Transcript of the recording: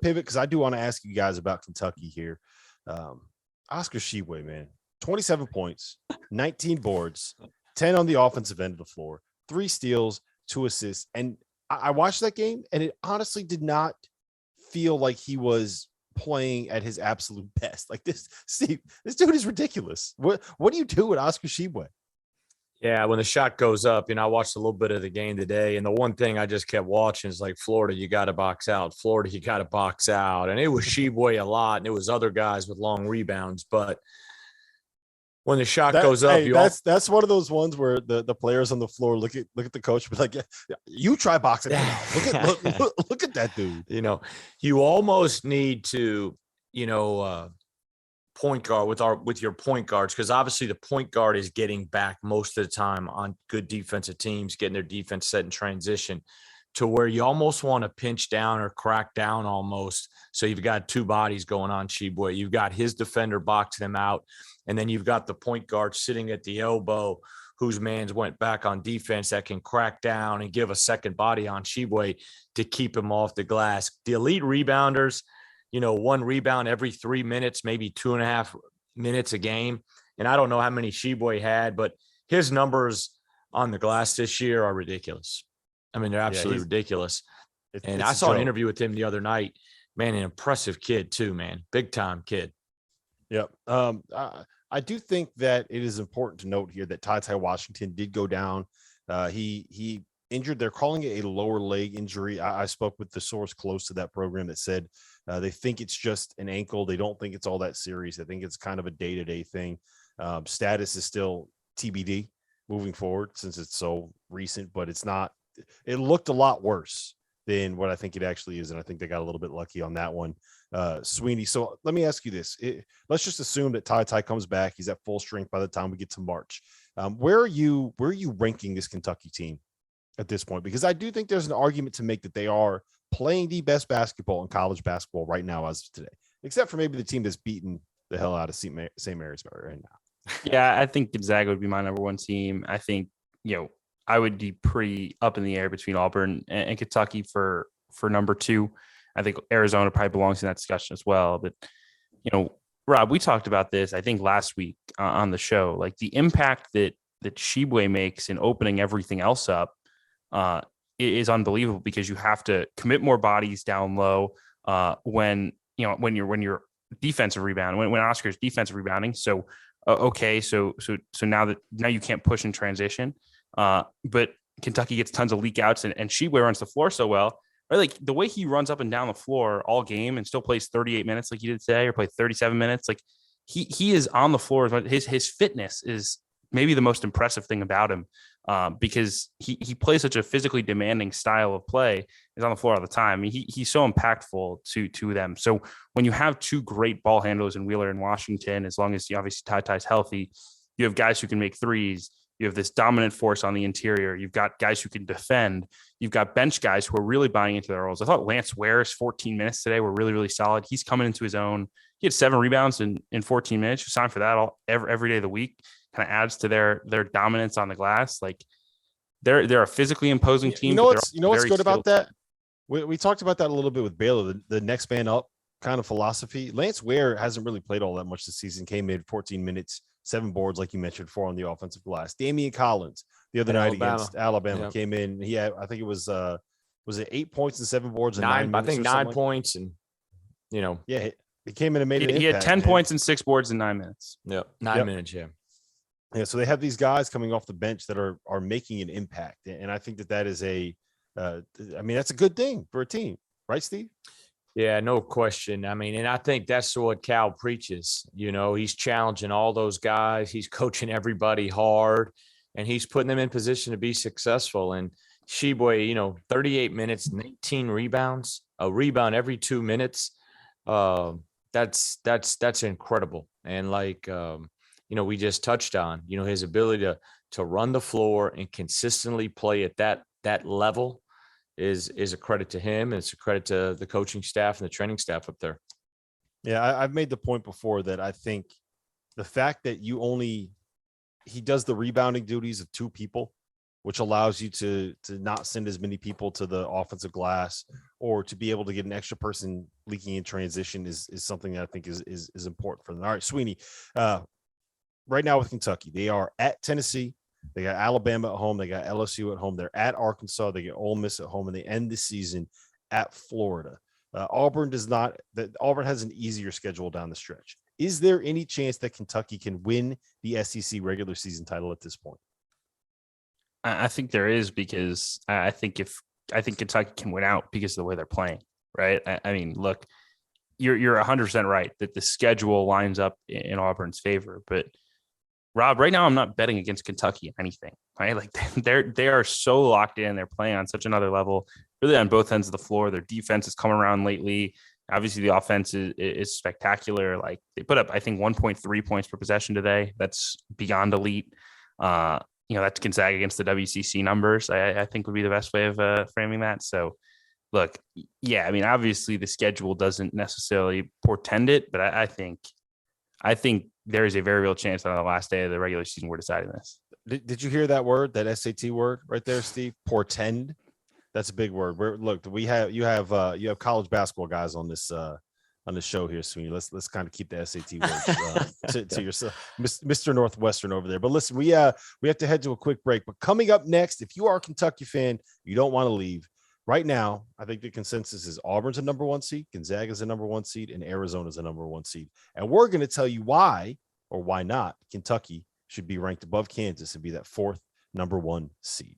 pivot because I do want to ask you guys about Kentucky here. Oscar Tshiebwe, man, 27 points, 19 boards, 10 on the offensive end of the floor, 3 steals, 2 assists. And I watched that game, and it honestly did not feel like he was playing at his absolute best. Like this, Steve, this dude is ridiculous. What do you do with Oscar Tshiebwe? Yeah, when the shot goes up, I watched a little bit of the game today, and the one thing I just kept watching is like, Florida, you got to box out. Florida, you got to box out. And it was Tshiebwe a lot, and it was other guys with long rebounds. But when the shot goes up, that's one of those ones where the players on the floor look at the coach and be like, yeah, you try boxing him out. Look at that dude. You almost need to, point guard with your point guards, because obviously the point guard is getting back most of the time on good defensive teams, getting their defense set in transition, to where you almost want to pinch down or crack down almost. So you've got 2 bodies going on Tshiebwe. You've got his defender boxing him out, and then you've got the point guard sitting at the elbow whose man's went back on defense that can crack down and give a second body on Tshiebwe to keep him off the glass. The elite rebounders, 1 rebound every 3 minutes, maybe 2.5 minutes a game. And I don't know how many Tshiebwe had, but his numbers on the glass this year are ridiculous. I mean, they're absolutely ridiculous. And I saw an interview with him the other night. Man, an impressive kid too, man. Big time kid. Yep. I do think that it is important to note here that TyTy Washington did go down. He injured. They're calling it a lower leg injury. I spoke with the source close to that program that said they think it's just an ankle. They don't think it's all that serious. I think it's kind of a day-to-day thing. Status is still TBD moving forward since it's so recent, but it's not. It looked a lot worse than what I think it actually is, and I think they got a little bit lucky on that one, Sweeney. So let me ask you this: let's just assume that TyTy comes back. He's at full strength by the time we get to March. Where are you ranking this Kentucky team at this point? Because I do think there's an argument to make that they are playing the best basketball in college basketball right now as of today, except for maybe the team that's beaten the hell out of St. Mary's right now. Yeah, I think Gonzaga would be my number 1 team. I think, I would be pretty up in the air between Auburn and Kentucky for number 2. I think Arizona probably belongs in that discussion as well. But, Rob, we talked about this, I think, last week on the show. Like, the impact that Tshiebwe makes in opening everything else up is unbelievable, because you have to commit more bodies down low when you're defensive rebounding, when Oscar's defensive rebounding. So, okay, so now you can't push in transition. But Kentucky gets tons of leak outs, and Tshiebwe runs the floor so well. Right? Like, the way he runs up and down the floor all game and still plays 38 minutes like he did today, or played 37 minutes. Like, he is on the floor. His fitness is maybe the most impressive thing about him, because he plays such a physically demanding style of play. He's on the floor all the time. I mean, he's so impactful to them. So when you have 2 great ball handlers in Wheeler and Washington, as long as obviously TyTy's healthy, you have guys who can make threes. You have this dominant force on the interior. You've got guys who can defend. You've got bench guys who are really buying into their roles. I thought Lance Ware's 14 minutes today were really, really solid. He's coming into his own. He had 7 rebounds in 14 minutes. You sign for that every day of the week. Kind of adds to their dominance on the glass. Like, they're a physically imposing team. You know what's good about that? We talked about that a little bit with Baylor, the next man up kind of philosophy. Lance Ware hasn't really played all that much this season. Came in 14 minutes, 7 boards, like you mentioned, 4 on the offensive glass. Damian Collins the other night against Alabama came in. He had, I think it was it 8 points and 7 boards and 9 minutes? I think 9 points, and yeah, he came in and made an impact. He had 10 points and 6 boards in 9 minutes. Yeah, 9 minutes. Yeah, so they have these guys coming off the bench that are making an impact, and I think that is that's a good thing for a team, right, Steve? Yeah, no question. I mean, and I think that's what Cal preaches. He's challenging all those guys. He's coaching everybody hard, and he's putting them in position to be successful. And Tshiebwe, 38 minutes, 19 rebounds, a rebound every 2 minutes. That's incredible. And we just touched on, his ability to run the floor and consistently play at that level is a credit to him. And it's a credit to the coaching staff and the training staff up there. Yeah, I've made the point before that I think the fact that he does the rebounding duties of 2 people which allows you to not send as many people to the offensive glass, or to be able to get an extra person leaking in transition is something that I think is important for them. All right, Sweeney, right now with Kentucky, they are at Tennessee. They got Alabama at home. They got LSU at home. They're at Arkansas. They get Ole Miss at home, and they end the season at Florida. Auburn does not. Auburn has an easier schedule down the stretch. Is there any chance that Kentucky can win the SEC regular season title at this point? I think there is, because I think Kentucky can win out because of the way they're playing. Right. I mean, look, you're 100% right that the schedule lines up in Auburn's favor, but Rob, right now I'm not betting against Kentucky in anything, right? Like they are so locked in. They're playing on such another level, really on both ends of the floor. Their defense has come around lately. Obviously, the offense is spectacular. Like they put up, I think, 1.3 points per possession today. That's beyond elite. That's Gonzaga against the WCC numbers. I think would be the best way of framing that. So, look, yeah, I mean, obviously the schedule doesn't necessarily portend it, but I think there is a very real chance that on the last day of the regular season we're deciding this. Did you hear that word, that SAT word right there, Steve? Portend. That's a big word. You have college basketball guys on this show here, Sweeney. Let's kind of keep the SAT words to yourself, Mr. Northwestern over there. But listen, we have to head to a quick break. But coming up next, if you are a Kentucky fan, you don't want to leave. Right now, I think the consensus is Auburn's a number 1 seed, Gonzaga's a number 1 seed, and Arizona's a number 1 seed. And we're going to tell you why or why not Kentucky should be ranked above Kansas and be that 4th number 1 seed.